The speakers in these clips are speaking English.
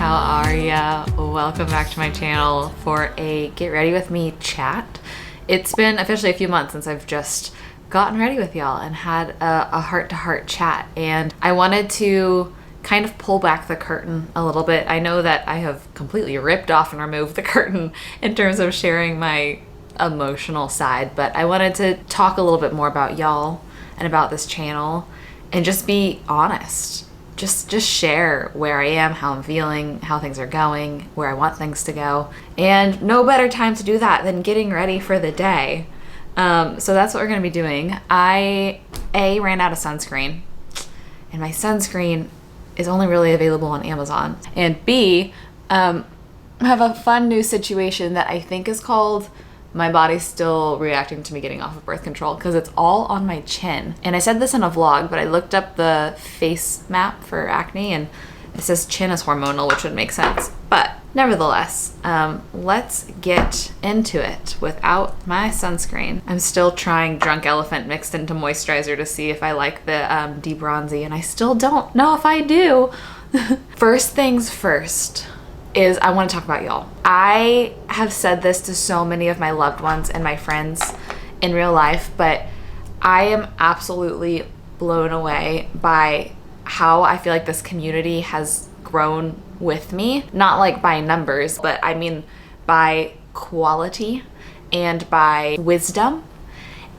how are ya? Welcome back to my channel for a get ready with me chat. It's been officially a few months since I've just gotten ready with y'all and had a heart-to-heart chat, and I wanted to kind of pull back the curtain a little bit. I know that I have completely ripped off and removed the curtain in terms of sharing my emotional side, but I wanted to talk a little bit more about y'all and about this channel and just be honest. Just share where I am, how I'm feeling, how things are going, where I want things to go. And no better time to do that than getting ready for the day. So that's what we're gonna be doing. I ran out of sunscreen, and my sunscreen is only really available on Amazon. And B, I have a fun new situation that I think is called my body's still reacting to me getting off of birth control, because it's all on my chin. And I said this in a vlog, but I looked up the face map for acne and it says chin is hormonal, which would make sense. But nevertheless, let's get into it without my sunscreen. I'm still trying Drunk Elephant mixed into moisturizer to see if I like the debronzy, and I still don't know if I do. First things first is I want to talk about y'all. I have said this to so many of my loved ones and my friends in real life, but I am absolutely blown away by how I feel like this community has grown with me. Not like by numbers, but I mean by quality and by wisdom.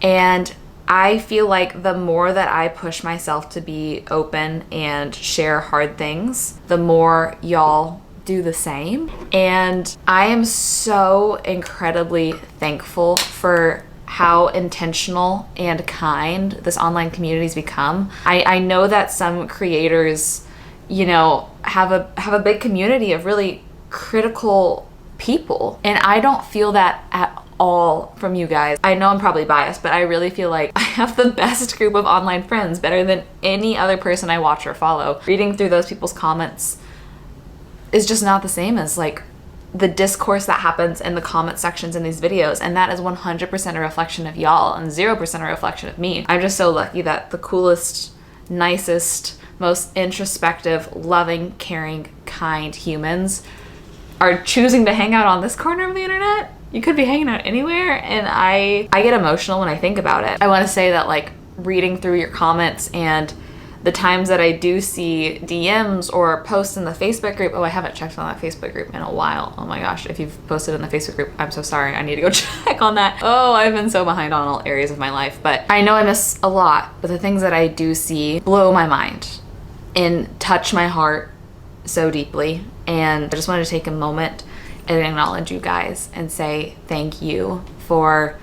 And I feel like the more that I push myself to be open and share hard things, the more y'all do the same. And I am so incredibly thankful for how intentional and kind this online community's become. I know that some creators, you know, have a big community of really critical people, and I don't feel that at all from you guys. I know I'm probably biased, but I really feel like I have the best group of online friends, better than any other person I watch or follow. Reading through those people's comments is just not the same as like the discourse that happens in the comment sections in these videos, and that is 100% a reflection of y'all and 0% a reflection of me. I'm just so lucky that the coolest, nicest, most introspective, loving, caring, kind humans are choosing to hang out on this corner of the internet. You could be hanging out anywhere, and I get emotional when I think about it. I want to say that, like, reading through your comments and the times that I do see DMs or posts in the Facebook group. Oh, I haven't checked on that Facebook group in a while. Oh my gosh, if you've posted in the Facebook group, I'm so sorry. I need to go check on that. Oh, I've been so behind on all areas of my life, but I know I miss a lot, but the things that I do see blow my mind and touch my heart so deeply. And I just wanted to take a moment and acknowledge you guys and say thank you for,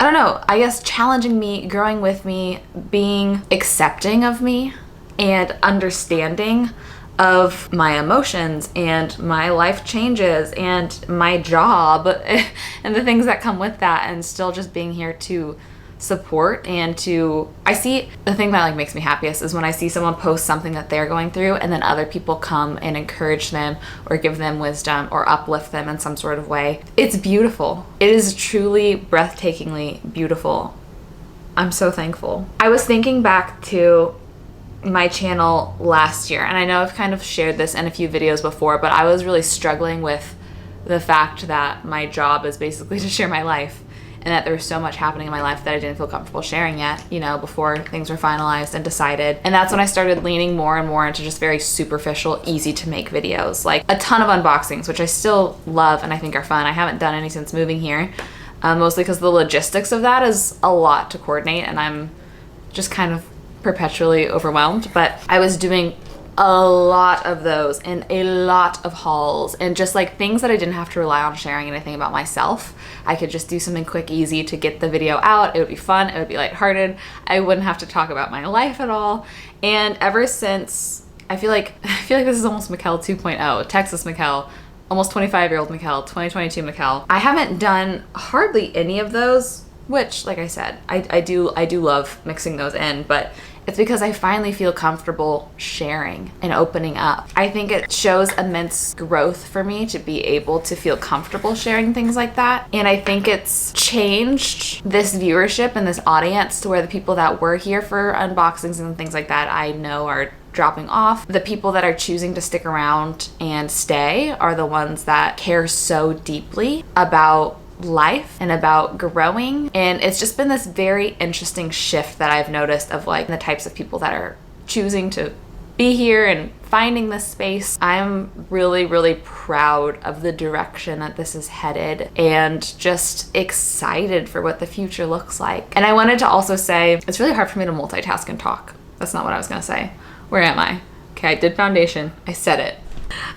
I don't know, I guess challenging me, growing with me, being accepting of me, and understanding of my emotions and my life changes and my job and the things that come with that, and still just being here to support and to, I see the thing that like makes me happiest is when I see someone post something that they're going through and then other people come and encourage them or give them wisdom or uplift them in some sort of way. It's beautiful. It is truly breathtakingly beautiful. I'm so thankful. I was thinking back to my channel last year, and I know I've kind of shared this in a few videos before, but I was really struggling with the fact that my job is basically to share my life, and that there was so much happening in my life that I didn't feel comfortable sharing yet, you know, before things were finalized and decided. And that's when I started leaning more and more into just very superficial, easy to make videos, like a ton of unboxings, which I still love and I think are fun. I haven't done any since moving here, mostly because the logistics of that is a lot to coordinate and I'm just kind of perpetually overwhelmed. But I was doing a lot of those and a lot of hauls and just like things that I didn't have to rely on sharing anything about myself. I could just do something quick, easy to get the video out. It would be fun. It would be lighthearted. I wouldn't have to talk about my life at all. And ever since, I feel like this is almost Mick-Elle 2.0, Texas Mick-Elle, almost 25-year-old Mick-Elle, 2022 Mick-Elle. I haven't done hardly any of those, which, like I said, I do love mixing those in, but it's because I finally feel comfortable sharing and opening up. I think it shows immense growth for me to be able to feel comfortable sharing things like that. And I think it's changed this viewership and this audience to where the people that were here for unboxings and things like that I know are dropping off. The people that are choosing to stick around and stay are the ones that care so deeply about life and about growing. And it's just been this very interesting shift that I've noticed of like the types of people that are choosing to be here and finding this space. I'm really, really proud of the direction that this is headed and just excited for what the future looks like. And I wanted to also say, it's really hard for me to multitask and talk. That's not what I was gonna say. Where am I? Okay, I did foundation. I said it.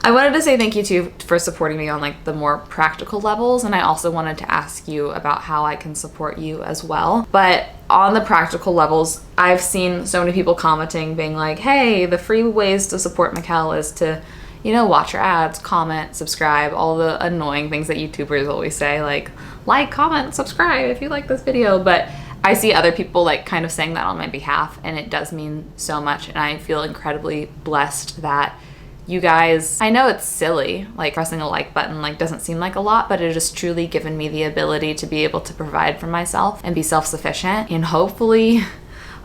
I wanted to say thank you too for supporting me on like the more practical levels, and I also wanted to ask you about how I can support you as well. But on the practical levels, I've seen so many people commenting being like, hey, the free ways to support Michelle is to, you know, watch her ads, comment, subscribe, all the annoying things that YouTubers always say, like, comment, subscribe if you like this video. But I see other people like kind of saying that on my behalf, and it does mean so much, and I feel incredibly blessed that you guys, I know it's silly, like pressing a like button like doesn't seem like a lot, but it has truly given me the ability to be able to provide for myself and be self-sufficient, and hopefully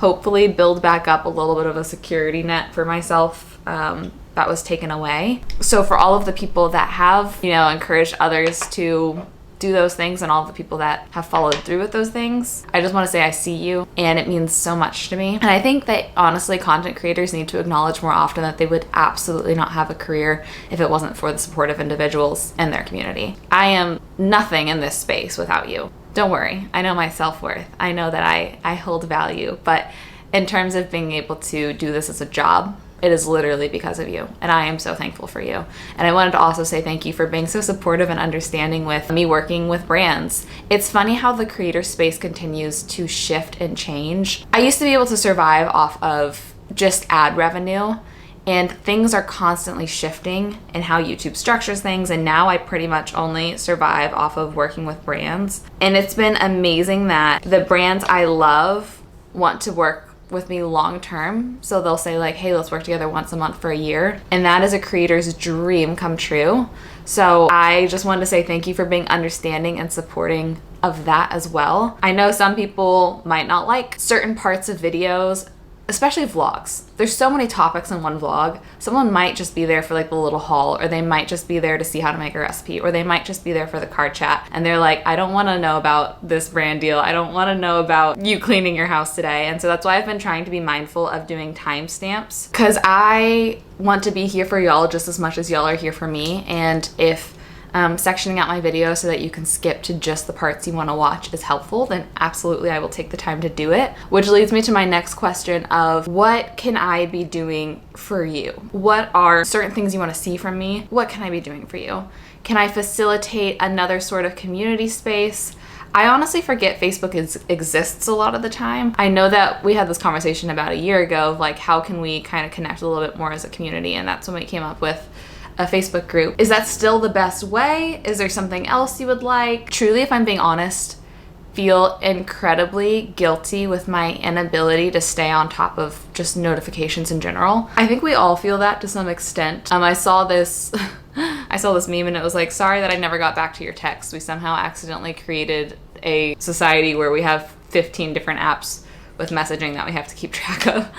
build back up a little bit of a security net for myself that was taken away. So for all of the people that have, you know, encouraged others to do those things, and all the people that have followed through with those things, I just want to say I see you, and it means so much to me. And I think that honestly, content creators need to acknowledge more often that they would absolutely not have a career if it wasn't for the support of individuals in their community. I am nothing in this space without you. Don't worry, I know my self-worth. I know that I hold value, but in terms of being able to do this as a job, it is literally because of you, and I am so thankful for you. And I wanted to also say thank you for being so supportive and understanding with me working with brands. It's funny how the creator space continues to shift and change. I used to be able to survive off of just ad revenue, and things are constantly shifting in how YouTube structures things, and now I pretty much only survive off of working with brands. And it's been amazing that the brands I love want to work with me long term. So they'll say like, hey, let's work together once a month for a year. And that is a creator's dream come true. So I just wanted to say thank you for being understanding and supporting of that as well. I know some people might not like certain parts of videos, especially vlogs. There's so many topics in one vlog. Someone might just be there for like the little haul, or they might just be there to see how to make a recipe, or they might just be there for the card chat, and they're like, I don't want to know about this brand deal. I don't want to know about you cleaning your house today. And so that's why I've been trying to be mindful of doing timestamps, because I want to be here for y'all just as much as y'all are here for me. And if sectioning out my video so that you can skip to just the parts you want to watch is helpful, then absolutely I will take the time to do it. Which leads me to my next question of, what can I be doing for you? What are certain things you want to see from me? What can I be doing for you? Can I facilitate another sort of community space? I honestly forget Facebook exists a lot of the time. I know that we had this conversation about a year ago of like, how can we kind of connect a little bit more as a community? And that's when we came up with a Facebook group. Is that still the best way? Is there something else you would like? Truly, if I'm being honest, feel incredibly guilty with my inability to stay on top of just notifications in general. I think we all feel that to some extent. I saw this meme, and it was like, sorry that I never got back to your text. We somehow accidentally created a society where we have 15 different apps with messaging that we have to keep track of.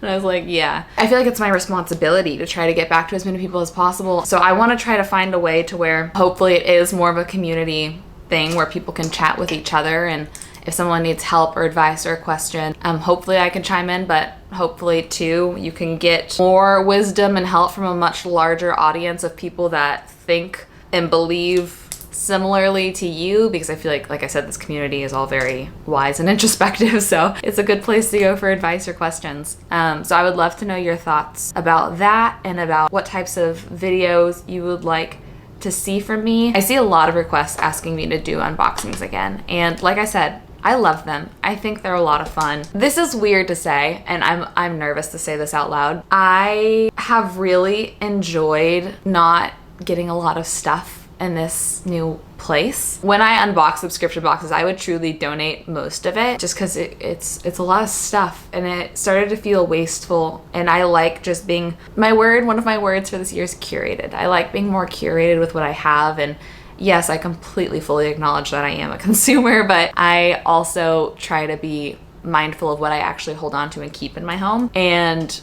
And I was like, yeah. I feel like it's my responsibility to try to get back to as many people as possible. So I want to try to find a way to where hopefully it is more of a community thing where people can chat with each other, and if someone needs help or advice or a question, hopefully I can chime in, but hopefully too you can get more wisdom and help from a much larger audience of people that think and believe similarly to you, because I feel like I said, this community is all very wise and introspective, so it's a good place to go for advice or questions. So I would love to know your thoughts about that, and about what types of videos you would like to see from me. I see a lot of requests asking me to do unboxings again, and like I said, I love them. I think they're a lot of fun. This is weird to say, and I'm nervous to say this out loud. I have really enjoyed not getting a lot of stuff in this new place. When I unbox subscription boxes, I would truly donate most of it, just because it's a lot of stuff, and it started to feel wasteful. And I like just being, one of my words for this year is curated. I like being more curated with what I have. And yes, I completely fully acknowledge that I am a consumer, but I also try to be mindful of what I actually hold on to and keep in my home. And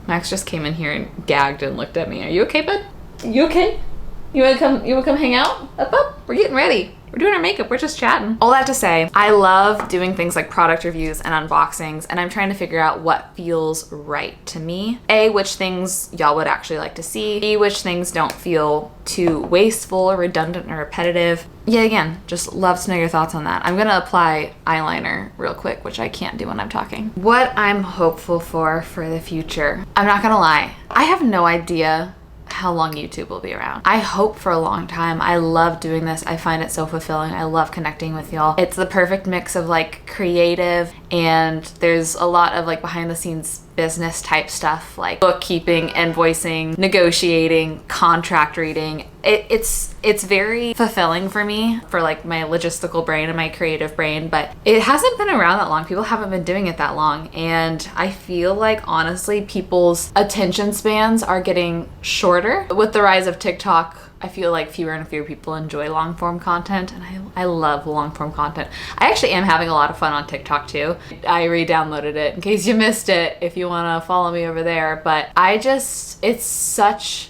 Max just came in here and gagged and looked at me. Are you okay, bud? You okay? You wanna come hang out? Up. We're getting ready. We're doing our makeup, we're just chatting. All that to say, I love doing things like product reviews and unboxings, and I'm trying to figure out what feels right to me. A, which things y'all would actually like to see. B, which things don't feel too wasteful or redundant or repetitive. Yeah, again, just love to know your thoughts on that. I'm gonna apply eyeliner real quick, which I can't do when I'm talking. What I'm hopeful for the future. I'm not gonna lie, I have no idea how long YouTube will be around. I hope for a long time. I love doing this. I find it so fulfilling. I love connecting with y'all. It's the perfect mix of like creative, and there's a lot of like behind the scenes business type stuff like bookkeeping, invoicing, negotiating, contract reading. It's very fulfilling for me, for like my logistical brain and my creative brain, but it hasn't been around that long. People haven't been doing it that long, and I feel like honestly people's attention spans are getting shorter. With the rise of TikTok, I feel like fewer and fewer people enjoy long form content, and I love long form content. I actually am having a lot of fun on TikTok too. I re-downloaded it in case you missed it if you want to follow me over there, but it's such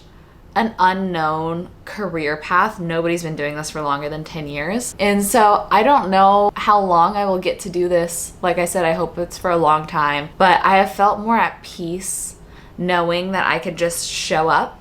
an unknown career path. Nobody's been doing this for longer than 10 years. And so I don't know how long I will get to do this. Like I said, I hope it's for a long time, but I have felt more at peace knowing that I could just show up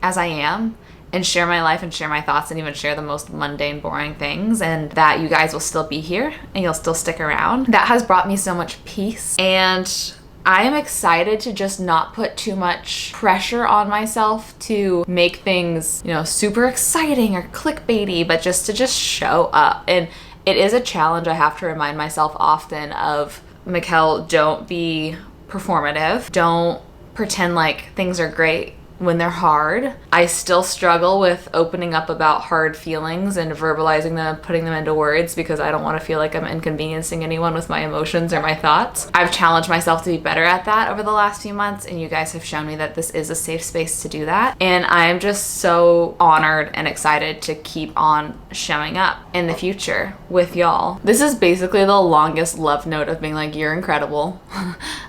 as I am and share my life and share my thoughts and even share the most mundane, boring things, and that you guys will still be here and you'll still stick around. That has brought me so much peace, and I am excited to just not put too much pressure on myself to make things, you know, super exciting or clickbaity, but just to show up. And it is a challenge. I have to remind myself often of, Michelle, don't be performative. Don't pretend like things are great when they're hard. I still struggle with opening up about hard feelings and verbalizing them, putting them into words, because I don't want to feel like I'm inconveniencing anyone with my emotions or my thoughts. I've challenged myself to be better at that over the last few months, and you guys have shown me that this is a safe space to do that. And I'm just so honored and excited to keep on showing up in the future with y'all. This is basically the longest love note of being like, you're incredible.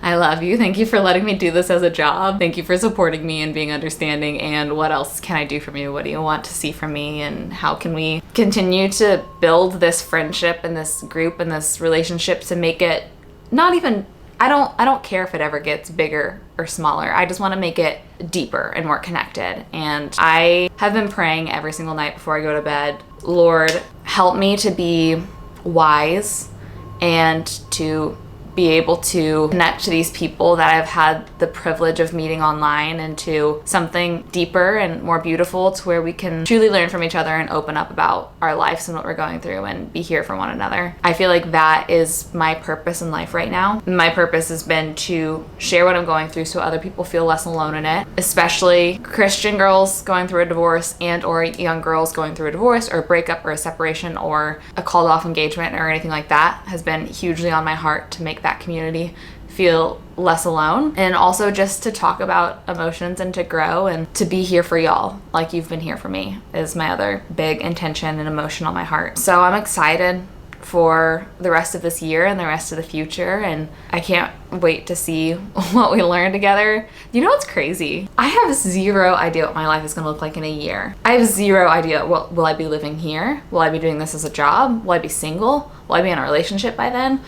I love you. Thank you for letting me do this as a job. Thank you for supporting me and being understanding, and what else can I do from you? What do you want to see from me? And how can we continue to build this friendship and this group and this relationship to make it not even, I don't care if it ever gets bigger or smaller. I just want to make it deeper and more connected. And I have been praying every single night before I go to bed, Lord, help me to be wise and to be able to connect to these people that I've had the privilege of meeting online into something deeper and more beautiful, to where we can truly learn from each other and open up about our lives and what we're going through and be here for one another. I feel like that is my purpose in life right now. My purpose has been to share what I'm going through so other people feel less alone in it, especially Christian girls going through a divorce and or young girls going through a divorce or a breakup or a separation or a called off engagement or anything like that has been hugely on my heart, to make that community feel less alone, and also just to talk about emotions and to grow and to be here for y'all like you've been here for me is my other big intention and emotion on my heart. So I'm excited for the rest of this year and the rest of the future, and I can't wait to see what we learn together. You know what's crazy? I have zero idea what my life is going to look like in a year. I have zero idea. Will I be living here? Will I be doing this as a job? Will I be single? Will I be in a relationship by then?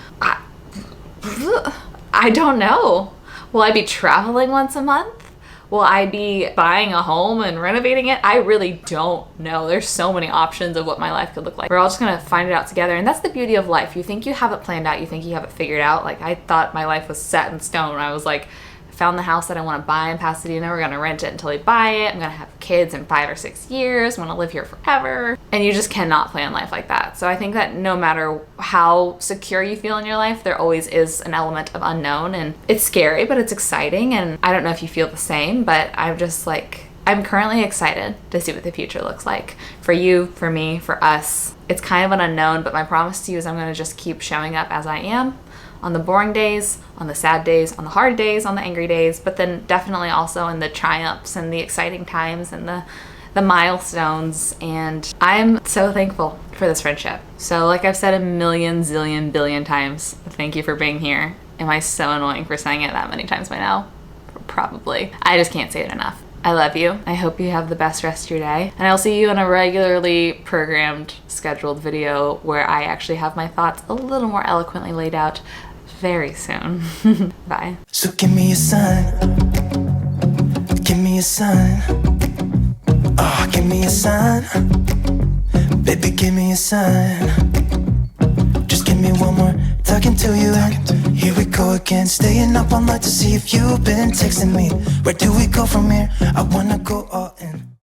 I don't know. Will I be traveling once a month? Will I be buying a home and renovating it? I really don't know. There's so many options of what my life could look like. We're all just gonna find it out together, and that's the beauty of life. You think you have it planned out, you think you have it figured out. Like, I thought my life was set in stone. I was like, found the house that I want to buy in Pasadena. We're going to rent it until we buy it. I'm going to have kids in 5 or 6 years. I'm going to live here forever. And you just cannot plan life like that. So I think that no matter how secure you feel in your life, there always is an element of unknown, and it's scary, but it's exciting. And I don't know if you feel the same, but I'm just like, I'm currently excited to see what the future looks like for you, for me, for us. It's kind of an unknown, but my promise to you is I'm going to just keep showing up as I am. On the boring days, on the sad days, on the hard days, on the angry days, but then definitely also in the triumphs and the exciting times and the milestones. And I'm so thankful for this friendship. So like I've said a million, zillion, billion times, thank you for being here. Am I so annoying for saying it that many times by now? probably. I just can't say it enough. I love you. I hope you have the best rest of your day. And I'll see you in a regularly programmed, scheduled video where I actually have my thoughts a little more eloquently laid out very soon. Bye. So give me a sign. Give me a sign. Oh, give me a sign. Baby, give me a sign. Just give me one more talking to you. Here we go again, staying up all night to see if you've been texting me. Where do we go from here? I wanna go all